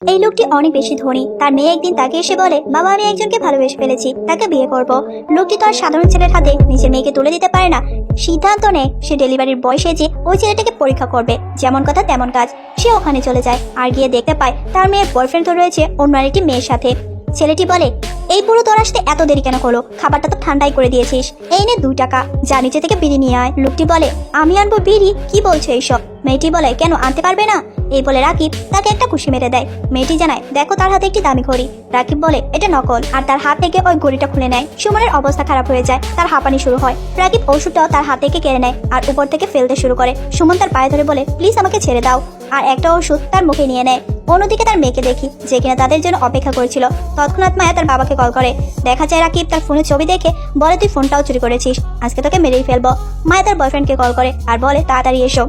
এই লোকটি অনেক বেশি ধনী। তার মেয়ে একদিন তাকে এসে বলে, বাবা আমি একজনকে ভালোবেসে ফেলেছি, তাকে বিয়ে করব। লোকটি তো আর সাধারণ ছেলের হাতে নিজের মেয়েকে তুলে দিতে পারে না। সিদ্ধান্ত নেয় সে ডেলিভারির বয় সেজে ওই ছেলেটাকে পরীক্ষা করবে। যেমন কথা তেমন কাজ। সে ওখানে চলে যায় আর গিয়ে দেখতে পায় তার মেয়ের বয়ফ্রেন্ড তো রয়েছে অন্য আরেকটি মেয়ের সাথে। ছেলেটি বলে, এই পুরো তোর আসতে এত দেরি কেন হলো? খাবারটা তো ঠান্ডাই করে দিয়েছিস। এই নে 2 টাকা, যা নিচে থেকে বিড়ি নিয়ে আয়। লোকটি বলে, আমি আনবো বিড়ি? কি বলছো এইসব? মেয়েটি বলে, কেন আনতে পারবে না? এই বলে রাকিব তাকে একটা খুশি মেরে দেয়। মেয়েটি জানায়, দেখো তার হাতে একটি দামি ঘড়ি। রাকিব বলে, এটা নকল। আর তার হাত থেকে ওই ঘড়িটা খুলে নেয়। সুমনের অবস্থা খারাপ হয়ে যায়, তার হাঁপানি শুরু হয়। রাকিব ওষুধটাও তার হাত থেকে কেড়ে নেয় আর উপর থেকে ফেলতে শুরু করে। সুমন তার পায়ে ধরে বলে, প্লিজ আমাকে ছেড়ে দাও। আর একটা ওষুধ তার মুখে নিয়ে নেয়। অন্যদিকে তার মেয়েকে দেখি, যে কিনা তাদের জন্য অপেক্ষা করেছিল। তৎক্ষণাৎ মায়া তার বাবাকে কল করে। দেখা যায় রাকিব তার ফোনে ছবি দেখে বলে, তুই ফোনটাও চুরি করেছিস, আজকে তোকে মেরেই ফেলবো। মায়া তার বয়ফ্রেন্ডকে কল করে আর বলে, তাড়াতাড়ি এসো।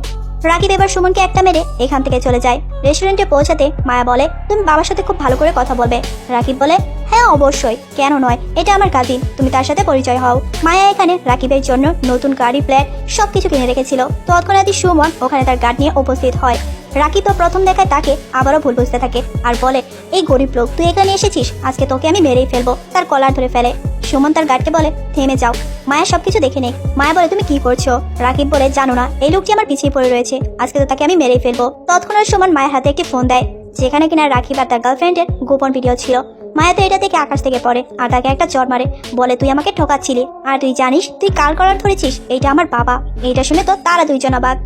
রাকিব এবার সুমনকে একটা মেরে এখান থেকে চলে যায়। রেস্টুরেন্টে পৌঁছাতে মায়া বলে, তুমি বাবার সাথে খুব ভালো করে কথা বলবে। রাকিব বলে, হ্যাঁ অবশ্যই, কেন নয়, এটা আমার কাজিন, তুমি তার সাথে পরিচয় হও। মায়া এখানে রাকিবের জন্য নতুন গাড়ি, ফ্ল্যাট সবকিছু কিনে রেখেছিল। তৎক্ষণাৎই সুমন ওখানে তার গার্ড নিয়ে উপস্থিত হয়। রাকিব তো প্রথম দেখায় তাকে আবারও ভুল বুঝতে থাকে আর বলে, এই গরিব লোক, তুই এখানে এসেছিস, আজকে তোকে আমি মেরেই ফেলবো। তার কলার ধরে ফেলে। সুমন তার গার্ডকে বলে, থেমে যাও। মায়া সবকিছু দেখে নেই। মায়া বলে, তুমি কি করছো? রাকিব বলে, জানো না এই লোকটি আমার পিছিয়ে পড়ে রয়েছে, আজকে তো তাকে আমি মেরেই ফেলবো। তৎক্ষণাৎ সুমন মায়ের হাতে একটি ফোন দেয়, যেখানে কিনা রাকিব আর তার গার্লফ্রেন্ডের গোপন ভিডিও ছিল। মায়া তো এটা থেকে আকাশ থেকে পড়ে আর তাকে একটা চড় মারে। বলে, তুই আমাকে ঠকাচ্ছিলি, আর তুই জানিস তুই কার কলার ধরেছিস? এইটা আমার বাবা। এইটা শুনে তো তারা দুইজন অবাক।